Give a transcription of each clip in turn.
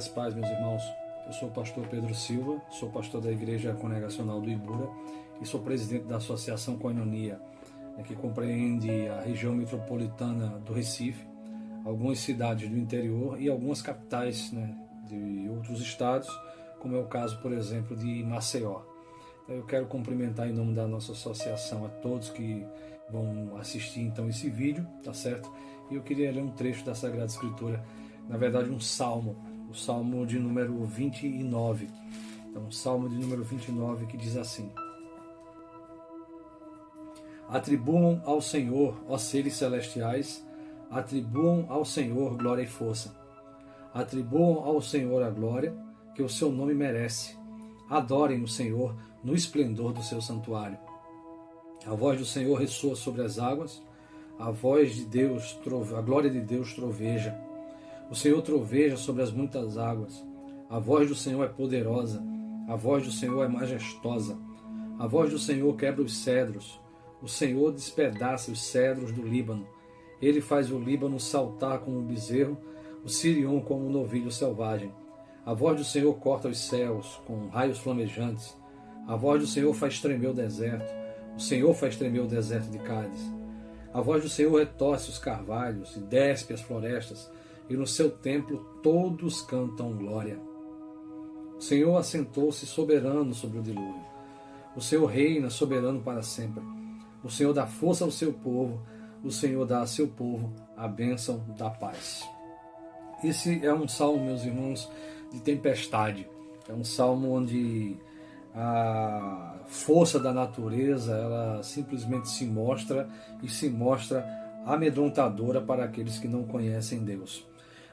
Graças e paz, meus irmãos. Eu sou o pastor Pedro Silva, sou pastor da Igreja Congregacional do Ibura e sou presidente da Associação Koinonia, que compreende a região metropolitana do Recife, algumas cidades do interior e algumas capitais, de outros estados, como é o caso, por exemplo, de Maceió. Eu quero cumprimentar em nome da nossa associação a todos que vão assistir então esse vídeo, tá certo? E eu queria ler um trecho da Sagrada Escritura, na verdade um salmo, o salmo de número 29. Então, o salmo de número 29 que diz assim: Atribuam ao Senhor, ó seres celestiais, atribuam ao Senhor glória e força. Atribuam ao Senhor a glória que o seu nome merece. Adorem o Senhor no esplendor do seu santuário. A voz do Senhor ressoa sobre as águas, a voz de Deus, a glória de Deus troveja. O Senhor troveja sobre as muitas águas. A voz do Senhor é poderosa, a voz do Senhor é majestosa. A voz do Senhor quebra os cedros. O Senhor despedaça os cedros do Líbano. Ele faz o Líbano saltar como um bezerro, o Sirion como um novilho selvagem. A voz do Senhor corta os céus com raios flamejantes. A voz do Senhor faz tremer o deserto. O Senhor faz tremer o deserto de Cádiz. A voz do Senhor retorce os carvalhos e despe as florestas, e no seu templo todos cantam glória. O Senhor assentou-se soberano sobre o dilúvio. O Senhor reina soberano para sempre. O Senhor dá força ao seu povo. O Senhor dá a seu povo a bênção da paz. Esse é um salmo, meus irmãos, de tempestade. É um salmo onde a força da natureza ela simplesmente se mostra e se mostra amedrontadora para aqueles que não conhecem Deus.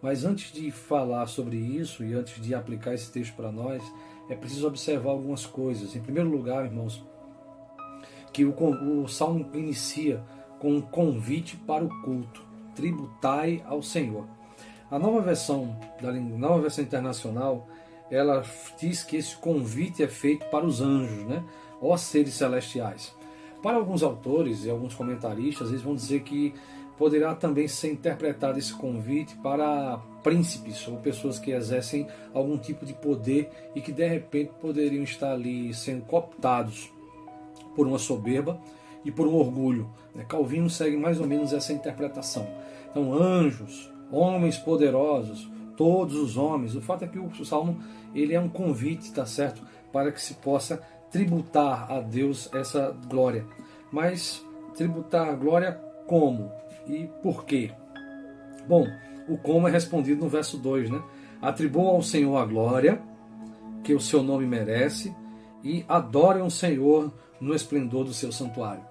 Mas antes de falar sobre isso e antes de aplicar esse texto para nós, é preciso observar algumas coisas. Em primeiro lugar, irmãos, que o salmo inicia com um convite para o culto. Tributai ao Senhor. A nova versão internacional, ela diz que esse convite é feito para os anjos, ó seres celestiais. Para alguns autores e alguns comentaristas, eles vão dizer que poderá também ser interpretado esse convite para príncipes ou pessoas que exercem algum tipo de poder e que de repente poderiam estar ali sendo cooptados por uma soberba e por um orgulho. Calvino segue mais ou menos essa interpretação. Então, anjos, homens poderosos, todos os homens. O fato é que o salmo ele é um convite, tá certo, para que se possa tributar a Deus essa glória. Mas tributar a glória como e por quê? Bom, o como é respondido no verso 2, Atribuam ao Senhor a glória que o seu nome merece e adorem o Senhor no esplendor do seu santuário.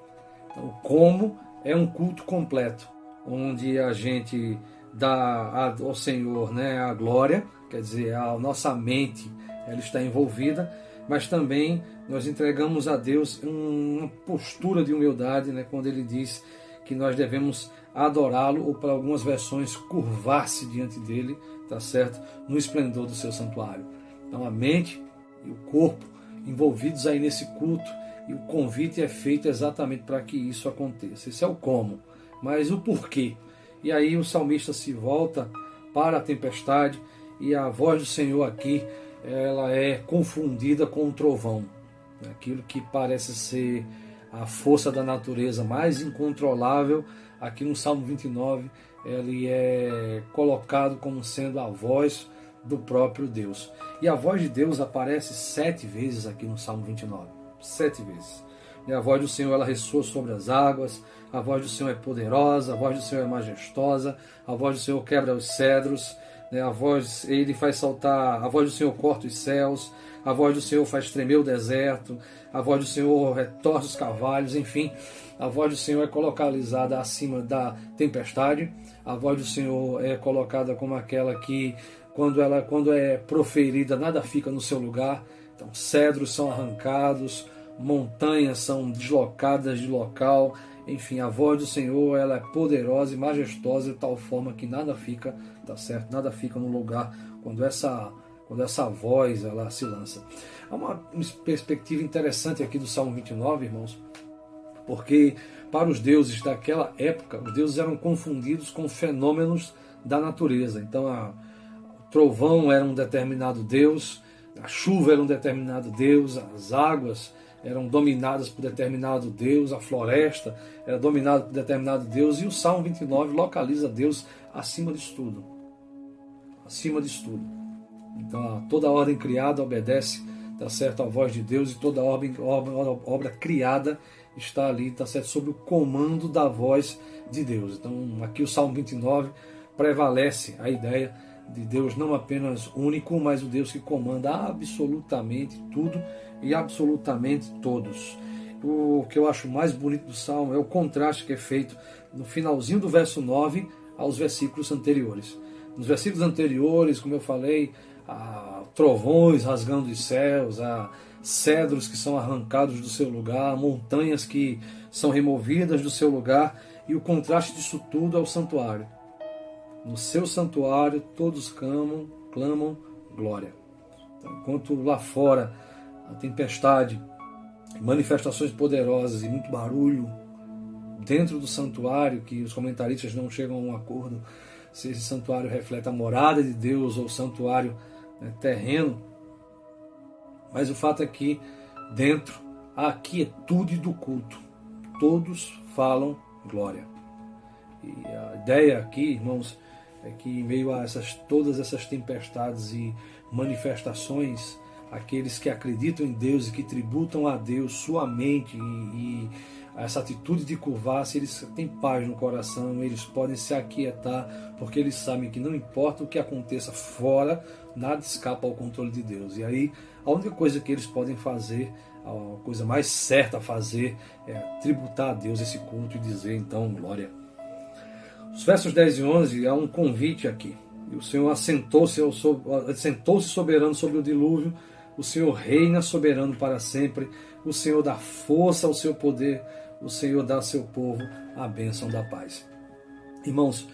Então, o como é um culto completo, onde a gente dá ao Senhor a glória, quer dizer, a nossa mente ela está envolvida, mas também nós entregamos a Deus uma postura de humildade, quando Ele diz que nós devemos adorá-lo, ou para algumas versões, curvar-se diante dele, tá certo? No esplendor do seu santuário. Então a mente e o corpo envolvidos aí nesse culto, e o convite é feito exatamente para que isso aconteça. Esse é o como, mas o porquê. E aí o salmista se volta para a tempestade e a voz do Senhor aqui ela é confundida com o trovão. Aquilo que parece ser a força da natureza mais incontrolável, aqui no Salmo 29, ele é colocado como sendo a voz do próprio Deus. E a voz de Deus aparece 7 vezes aqui no Salmo 29. 7 vezes. E a voz do Senhor ela ressoa sobre as águas, a voz do Senhor é poderosa, a voz do Senhor é majestosa, a voz do Senhor quebra os cedros, ele faz saltar, a voz do Senhor corta os céus, a voz do Senhor faz tremer o deserto, a voz do Senhor retorce os cavalos, enfim, a voz do Senhor é localizada acima da tempestade, a voz do Senhor é colocada como aquela que, quando é proferida, nada fica no seu lugar. Então, cedros são arrancados, montanhas são deslocadas de local, enfim, a voz do Senhor ela é poderosa e majestosa de tal forma que nada fica, tá certo? Nada fica no lugar quando essa voz ela se lança. Há uma perspectiva interessante aqui do Salmo 29, irmãos, porque para os deuses daquela época, os deuses eram confundidos com fenômenos da natureza. Então trovão era um determinado Deus, a chuva era um determinado Deus, as águas eram dominadas por determinado Deus, a floresta era dominada por determinado Deus, e o Salmo 29 localiza Deus acima disso tudo. Acima disso tudo. Então, toda ordem criada obedece, tá certo, à voz de Deus, e toda obra criada está ali, tá certo, sob o comando da voz de Deus. Então, aqui o Salmo 29 prevalece a ideia de Deus não apenas único, mas o Deus que comanda absolutamente tudo e absolutamente todos. O que eu acho mais bonito do Salmo é o contraste que é feito no finalzinho do verso 9 aos versículos anteriores. Nos versículos anteriores, como eu falei, há trovões rasgando os céus, há cedros que são arrancados do seu lugar, montanhas que são removidas do seu lugar, e o contraste disso tudo é o santuário. No seu santuário todos clamam glória. Então, enquanto lá fora a tempestade, manifestações poderosas e muito barulho, dentro do santuário, que os comentaristas não chegam a um acordo se esse santuário reflete a morada de Deus ou santuário terreno, mas o fato é que dentro há a quietude do culto. Todos falam glória. E a ideia aqui, irmãos, é que em meio a todas essas tempestades e manifestações, aqueles que acreditam em Deus e que tributam a Deus sua mente e essa atitude de curvar-se, eles têm paz no coração, eles podem se aquietar, porque eles sabem que não importa o que aconteça fora, nada escapa ao controle de Deus. E aí, a única coisa que eles podem fazer, a coisa mais certa a fazer, é tributar a Deus esse culto e dizer então glória. Os versos 10 e 11 há um convite aqui. E o Senhor assentou-se soberano sobre o dilúvio, o Senhor reina soberano para sempre, o Senhor dá força ao seu poder, o Senhor dá ao seu povo a bênção da paz. Irmãos,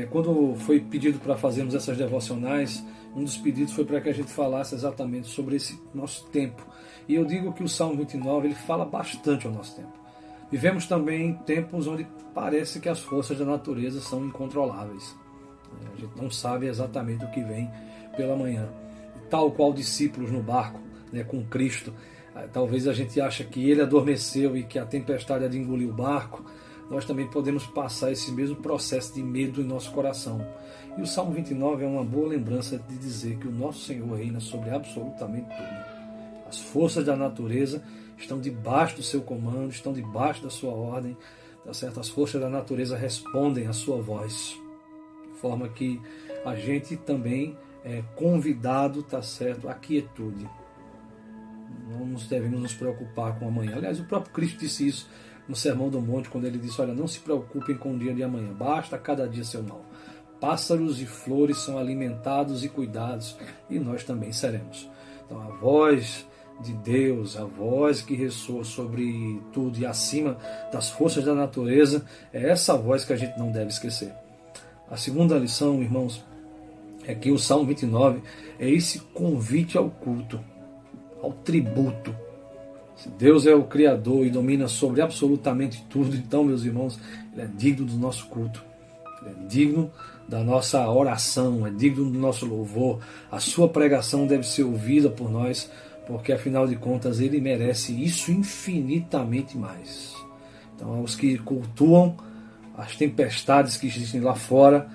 quando foi pedido para fazermos essas devocionais, um dos pedidos foi para que a gente falasse exatamente sobre esse nosso tempo. E eu digo que o Salmo 29 ele fala bastante ao nosso tempo. Vivemos também em tempos onde parece que as forças da natureza são incontroláveis. A gente não sabe exatamente o que vem pela manhã. Tal qual discípulos no barco, com Cristo, talvez a gente ache que ele adormeceu e que a tempestade há de engolir o barco. Nós também podemos passar esse mesmo processo de medo em nosso coração. E o Salmo 29 é uma boa lembrança de dizer que o nosso Senhor reina sobre absolutamente tudo. As forças da natureza estão debaixo do seu comando, estão debaixo da sua ordem, tá certo? As forças da natureza respondem à sua voz, de forma que a gente também é convidado, tá certo, à quietude. Não nos devemos nos preocupar com amanhã. Aliás, o próprio Cristo disse isso no Sermão do Monte, quando ele disse, olha, não se preocupem com o dia de amanhã, basta cada dia seu mal. Pássaros e flores são alimentados e cuidados, e nós também seremos. Então a voz de Deus, a voz que ressoa sobre tudo e acima das forças da natureza, é essa voz que a gente não deve esquecer. A segunda lição, irmãos, é que o Salmo 29 é esse convite ao culto, ao tributo. Se Deus é o Criador e domina sobre absolutamente tudo, então, meus irmãos, Ele é digno do nosso culto, Ele é digno da nossa oração, é digno do nosso louvor. A sua pregação deve ser ouvida por nós, porque afinal de contas Ele merece isso infinitamente mais. Então, aos que cultuam, as tempestades que existem lá fora,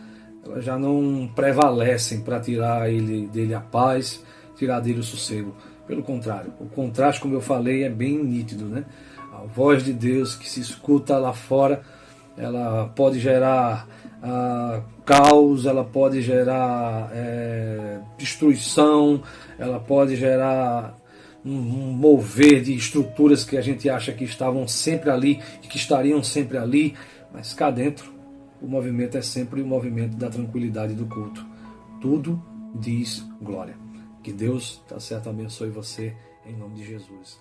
elas já não prevalecem para tirar dele a paz, tirar dele o sossego. Pelo contrário, o contraste, como eu falei, é bem nítido, né? A voz de Deus que se escuta lá fora, ela pode gerar caos, ela pode gerar destruição, ela pode gerar um mover de estruturas que a gente acha que estavam sempre ali e que estariam sempre ali, mas cá dentro o movimento é sempre o movimento da tranquilidade do culto. Tudo diz glória. Que Deus, tá certo, abençoe você em nome de Jesus.